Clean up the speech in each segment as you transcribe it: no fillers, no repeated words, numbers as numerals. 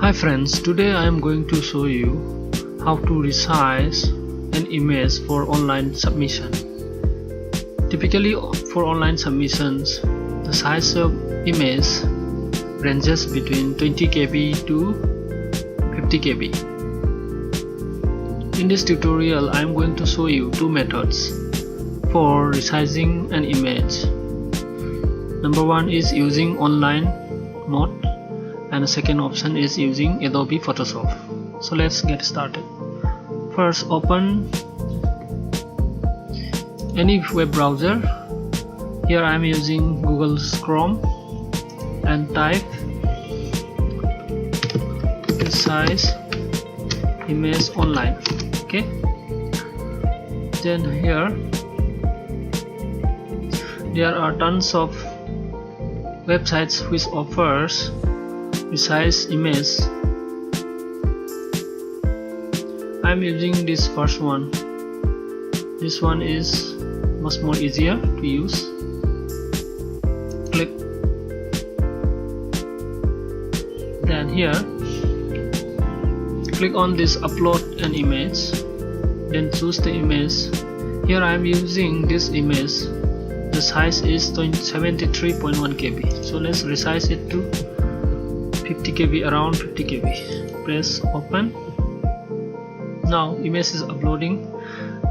Hi friends, today I am going to show you how to resize an image for online submission. Typically for online submissions, the size of image ranges between 20 KB to 50 KB. In this tutorial, I am going to show you two methods for resizing an image. Number one is using online mode, and the second option is using Adobe Photoshop. So let's get started. First, open any web browser. Here I am using Google Chrome and type resize image online. Okay, then here there are tons of websites which offers resize image. I'm using this first one. This one is much more easier to use. Click. Then here click on this upload an image, then choose the image. Here I am using this image. The size is 73.1 KB. So let's resize it to 50 KB, around 50 KB. Press open. Now image is uploading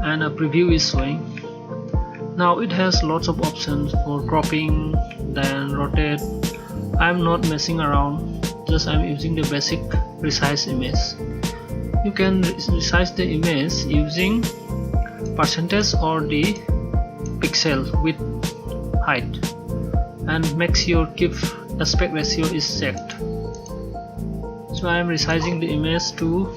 and a preview is showing. Now it has lots of options for cropping, then rotate. I'm not messing around, just I'm using the basic resize image. You can resize the image using percentage or the pixel width height, and make sure keep aspect ratio is checked. So I am resizing the image to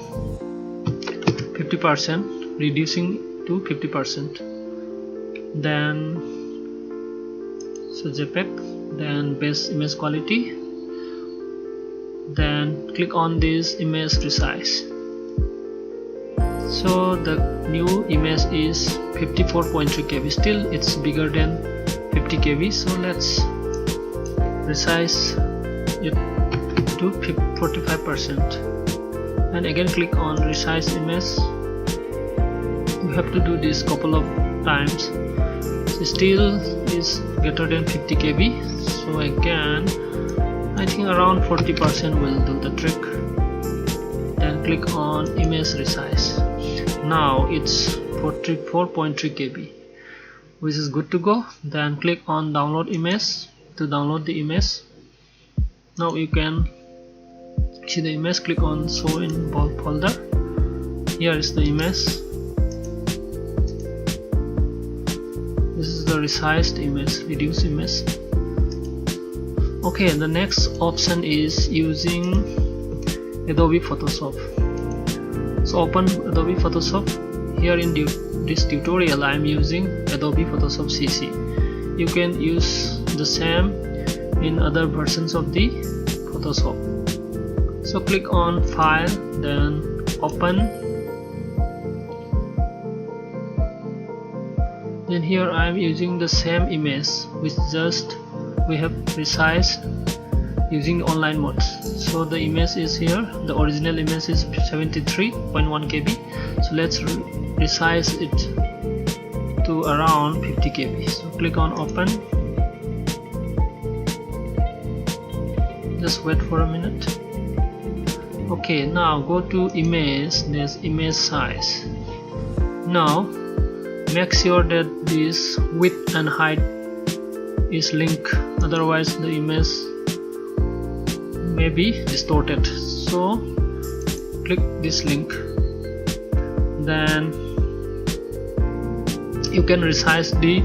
50%, reducing to 50%. Then so JPEG, then base image quality, then click on this image resize. So the new image is 54.3 KB. Still it's bigger than 50 KB, so let's resize it to 45%, and again click on resize image. You have to do this couple of times. Still is greater than 50 KB, so again I think around 40% will do the trick. Then click on image resize. Now it's 44.3 KB, which is good to go. Then click on download image to download the image. Now you can see the image. Click on show in bulk folder. Here is the image. This is the resized image, reduced image. Okay, the next option is using Adobe Photoshop. So open Adobe Photoshop. Here in this tutorial I am using Adobe Photoshop CC. You can use the same in other versions of the Photoshop. So click on file, then open. Then here I am using the same image which just we have resized using online modes. So the image is here. The original image is 73.1 KB. So let's resize it to around 50 KB. So click on open. Just wait for a minute. Okay, now go to image, there's image size. Now make sure that this width and height is linked, otherwise the image may be distorted. So click this link, then you can resize the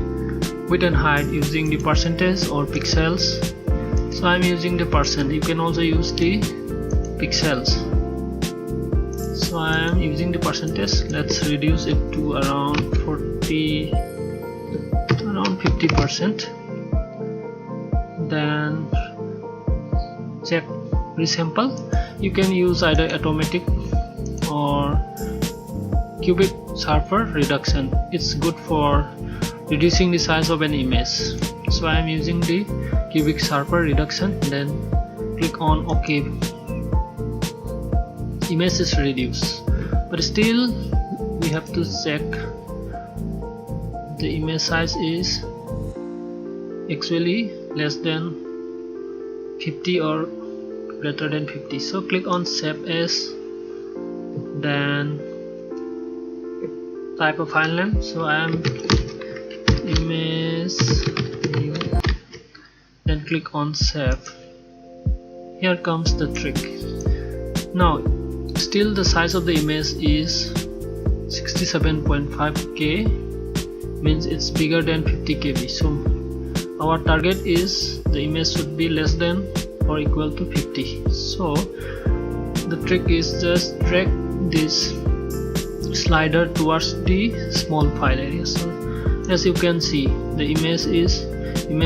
width and height using the percentage or pixels. So I'm using the percent. You can also use the pixels. So I am using the percentage. Let's reduce it to around 50%. Then check resample. You can use either automatic or cubic sharper reduction. It's good for reducing the size of an image. So I am using the cubic sharper reduction. Then click on OK. image is reduced, but still we have to check the image size is actually less than 50 or greater than 50. So click on save as, then type a file name. So I am image new, then click on save. Here comes the trick. Now still the size of the image is 67.5K, means it's bigger than 50 KB. So our target is the image should be less than or equal to 50. So the trick is just drag this slider towards the small file area. So as you can see, the image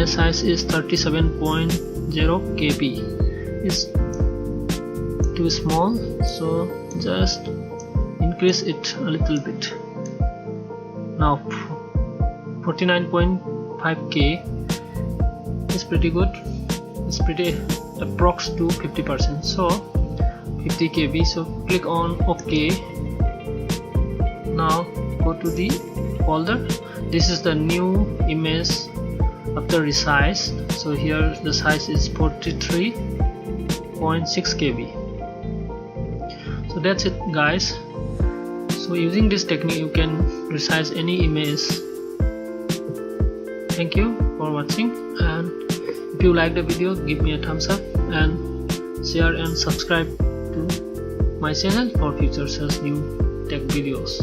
size is 37.0 KB. It's too small, so just increase it a little bit. Now 49.5K is pretty good. It's pretty approx to 50%, so 50 KB. So click on OK. Now go to the folder. This is the new image after resize. So here the size is 43.6 KB. So that's it, guys. So using this technique you can resize any image. Thank you for watching, and if you like the video, give me a thumbs up and share and subscribe to my channel for future such new tech videos.